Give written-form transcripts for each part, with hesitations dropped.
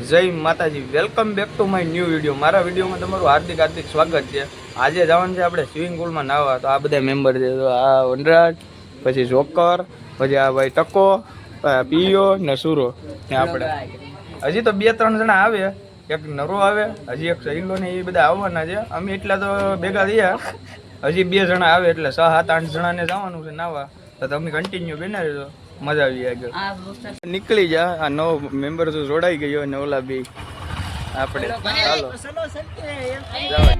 જય માતાજી, welcome back to my new video. મારા વિડીયોમાં તમારું હાર્દિક હાર્દિક સ્વાગત છે. આજે જવાનું છે આપણે સ્વિમિંગ પુલમાં નાહવા. તો આ બધા મેમ્બર છે, તો આ વનરાજ, પછી જોકર, પછી આ ભાઈ ટકો, પીયો ને સુરો. આપણે હજી તો 2-3 જણા આવે, એક નરો આવે, હજી એક સહીલો ને એ બધા આવવાના છે. અમે એટલા તો ભેગા થયા, હજી 2 જણા આવે એટલે 6-7-8 જણાને જવાનું છે નાહવા. તો તમે કન્ટિન્યુ બના રહેજો, મજા આવી આગળ નીકળી જા. આ નવો મેમ્બર તો જોડાઈ ગયો ને ઓલા બી આપણે ચાલો જવાય.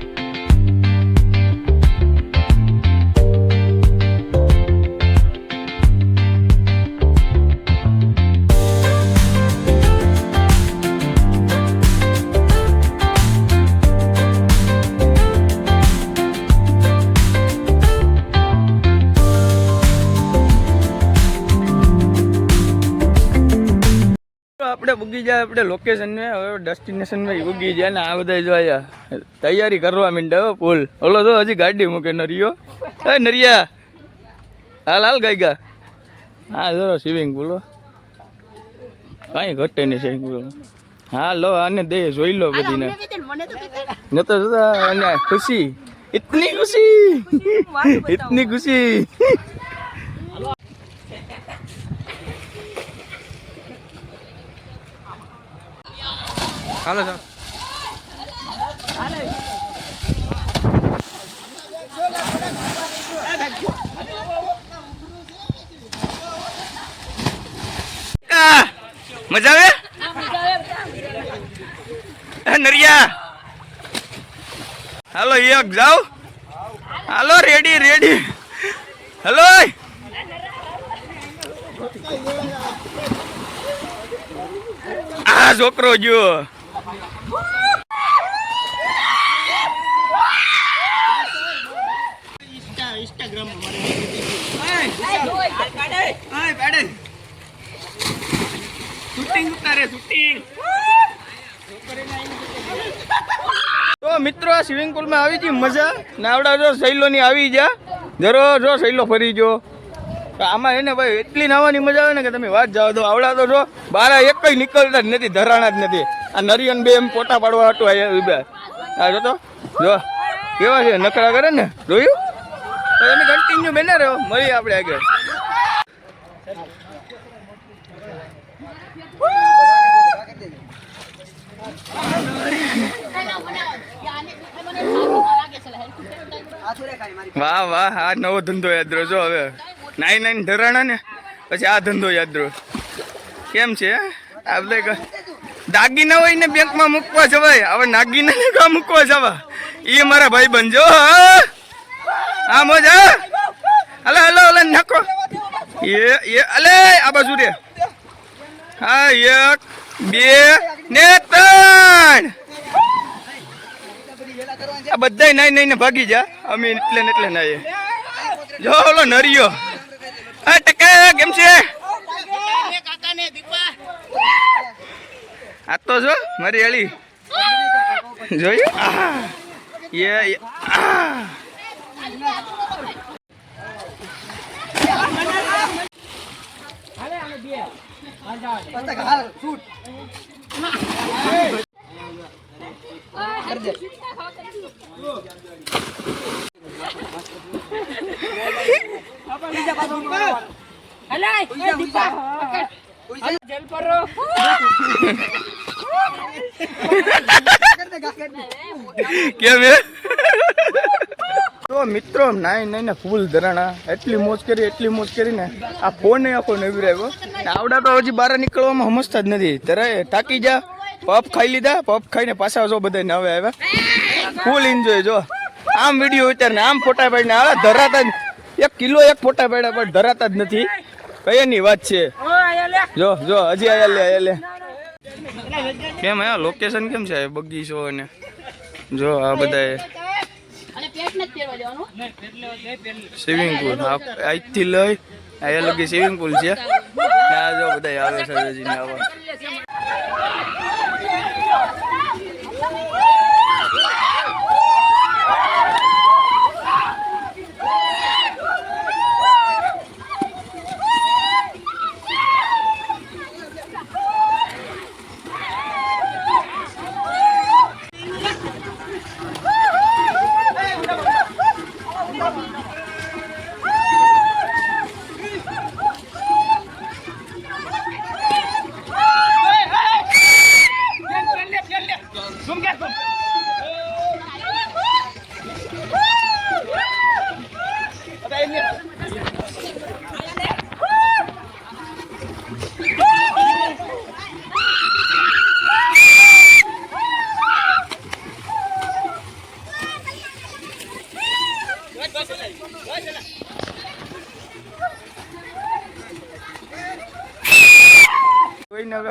આપણે ઉગી જાય, આપણે લોકેશન ને હવે ડેસ્ટિનેશન માં ઉગી જાય ને આ બધા જો આયા તૈયારી કરવા માંડ્યા. પુલ ઓલો તો હજી ગાડી મૂકે નરિયો. એ નરિયા હાલ હાલ ગાયગા. હા જો સ્વિમિંગ પુલ કઈ ઘટે નહીં સ્વિમિંગ પુલ. હા લો આને દે જોઈ લો બધીને ન તો જોતા ખુશી ઇતની ખુશી હાલો સર મજા આવે નરિયા. હાલો એક જાઓ. હાલો રેડી. હાલો આ છોકરો જો તો મિત્રો આ સ્વિમિંગ પુલ માં આવી ગઈ મજા. નાવડા જો સહેલો ની આવી જા જરો જો સહેલો ફરી જો. આમાં એને ભાઈ એટલી નાવાની મજા આવે ને કે તમે વાત જાઓ. તો આવડા તો જો બાર એક કઈ નીકળતા જ નથી, ધરાણા જ નથી. આ નરિયન બે એમ ફોટા પાડવા હતું ઉભા. હા જો તો જો કેવા છે, નખરા કરે ને. જોયું તો તમે કન્ટિન્યુ બેના રહ્યો, મળીએ આપણે આગળ. વાહ વાહ, આ નવો ધંધો યાદ રહ્યો. જો હવે 9 ધરાણા ને પછી આ ધંધો યાદ રહ્યો. કેમ છે આ બધા દાગીના હોય ને બેંકમાં મૂકવા જવાય, હવે નાગીના ને કાં મૂકવા જવા. એ મારા ભાઈ બનજો. હા મોજા હલો નાખો એ અલે આ બાજુ રે. હા 1 2 ને 3 આ બધા નાઈ ને ભાગી જા. અમે એટલે નાઈએ. જો ઓલો નરિયો આ ટકા કેમ છે? આ તો જો મારી અલી જોયું. કેમ તો મિત્રો નાઈ ફૂલ ધરાણા. એટલી મોજ કરી ને આ ફોન આખો નવી રહ્યો. આવડા તો હજી બહાર નીકળવામાં સમજતા જ નથી. ત્યારે ટાકી જા પફ ખાઈ લીધા, પફ ખાઈને પાછા જો બધા નવે આવ્યા. Full enjoy. જો આમ વિડીયો ઉતાર ને આમ ફોટા પાડીને આવે ધરાતા જ 1 કિલો ફોટા પાડ્યા પણ ધરાતા જ નથી. કયાની વાત છે. જો હજી આયા લે કેમ હે લોકેશન કેમ છે બગીચો અને જો આ બધા સ્વિમિંગ પુલ આજથી લઈ અહીંયા લગી સ્વિમિંગ પુલ છે. જો બધા આવે છે હજી આવા.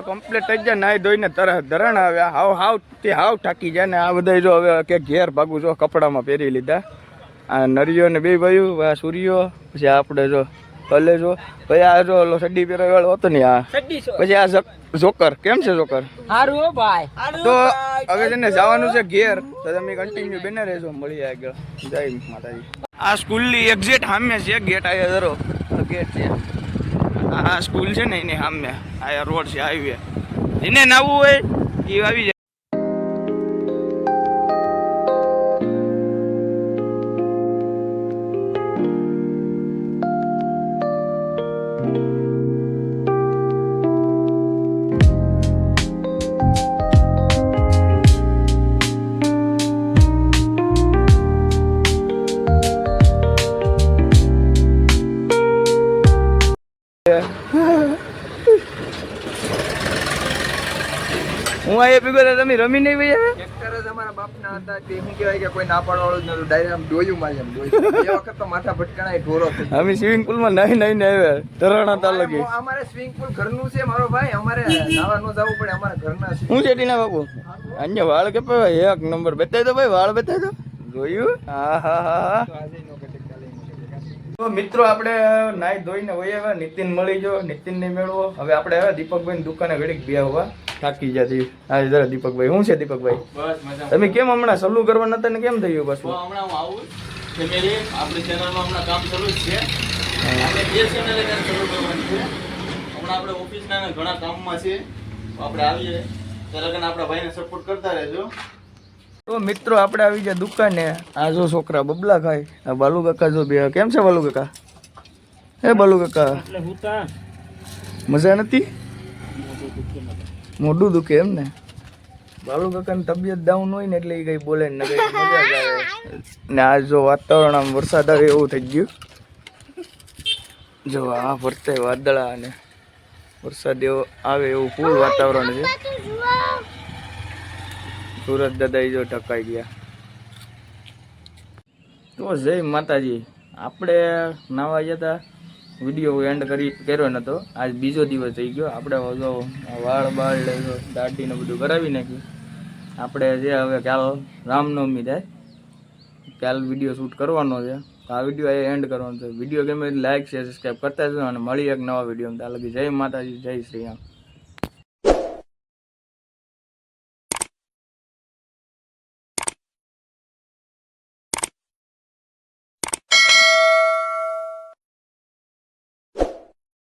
હવે કમ્પ્લીટ થઈ જાય, નાહી ધોઈને તરત ધરણ આવ્યા. હાવ થાકી જાય ને આ બધા જો હવે કે ઘેર ભાગું જો કપડામાં પહેરી લીધા. આ નરિયો ને બે ભાઈ આ સૂર્યો, પછી આપણે જો ભલે જો પછી આ જો ઓલો સડી પહેરવા વાળો હતો ને આ, પછી આ જોકર. કેમ છે જોકર? હારું ભાઈ. તો હવે છે ને જવાનું છે ઘેર, તો તમે કન્ટિન્યુ બને રહેજો. મળીએ આગળ. જય માતાજી. આ સ્કૂલની એક્ઝેક્ટ સામે છે ગેટ. આયા ધરો ગેટ છે. આ સ્કૂલ છે ને એની સામે આ રોડ છે, હાઈવે. એને નાવું હોય એ આવી જાય. હું આ ભેગો તમે રમી નહીં ભાઈ? ટ્રેક્ટર જ અમારા બાપના હતા તે શું કહેવાય કે કોઈ ના પાડવાળું જ નતું. ડાયરેક્ટ આમ ડોયું મારી એમ ડોયું. એ વખત તો માથા ભટકાણા ઢોરો થઈ ગયા. અમે સ્વિમિંગ પુલમાં નહીં આવ્યા ધરણ હતા લગી. અમારે સ્વિમિંગ પુલ ઘરનું છે મારો ભાઈ. અમારે નાવા ન જવું પડે, અમારા ઘરના છે. હું છે ટીના બાપુ? અન્ય વાળ કે ભાઈ એક નંબર બતાવી દો ભાઈ, વાળ બતાવી દો. જોયું? હા. તો મિત્રો આપણે નાઈ ધોઈને વહી આવ્યા. નીતિન મળી ગયો, નીતિન ને મેળવો. હવે આપણે આવ્યા દીપકભાઈ દુકાને ઘડીક બે હોવા થાકી જતી. હા જરા દીપકભાઈ. શું છે દીપકભાઈ? બસ મજા. તમે કેમ હમણાં સલું કરવા નતા ને કેમ થયું પાછું? હમણાં હું આવું ફેમિલી આપણી ચેનલમાં હમણાં કામ ચાલુ જ છે. આપણે બે ચેનલે કામ ચાલુ કરવાની છે. હમણાં આપણે ઓફિસના ઘણા કામમાં છે, તો આપણે આવીએ ત્યારે આપણા ભાઈને સપોર્ટ કરતા રહેજો. તો મિત્રો આપણે આવી ગયા દુકાને. આ જો છોકરા બબલા ખાય. આ બાલુ કાકા જો બે. કેમ છે બાલુ કાકા? હે બાલુ કાકા મજા નથી? મોઢું દુખે એમ ને? બાલુ કાકાની તબિયત ડાઉન હોય ને એટલે એ કઈ બોલે ને કઈ મજા જ આવે. ને આ જો વાતાવરણ આમ વરસાદ આવે એવું થઈ ગયું. જો આ ભરતાય વાદળા અને વરસાદ એવો આવે એવું ફૂલ વાતાવરણ છે. સુરત દાદા જો ઢકાઈ ગયા. તો જય માતાજી. આપણે નાવા ગયા હતા, વિડીયો એન્ડ કર્યો નતો. આજ બીજો દિવસ થઈ ગયો. આપણે જો વાળ બાળ દાઢીને બધું કરાવી નાખ્યું. આપણે જે હવે કાલ રામનવમી થાય, કાલ વિડીયો શૂટ કરવાનો છે. તો આ વિડીયો એન્ડ કરવાનો છે. વિડીયો ગમે લાઈક શેર સબસ્ક્રાઈબ કરતા જજો અને મળી એક નવા વિડીયો. ત્યાં લગી જય માતાજી, જય શ્રી રામ.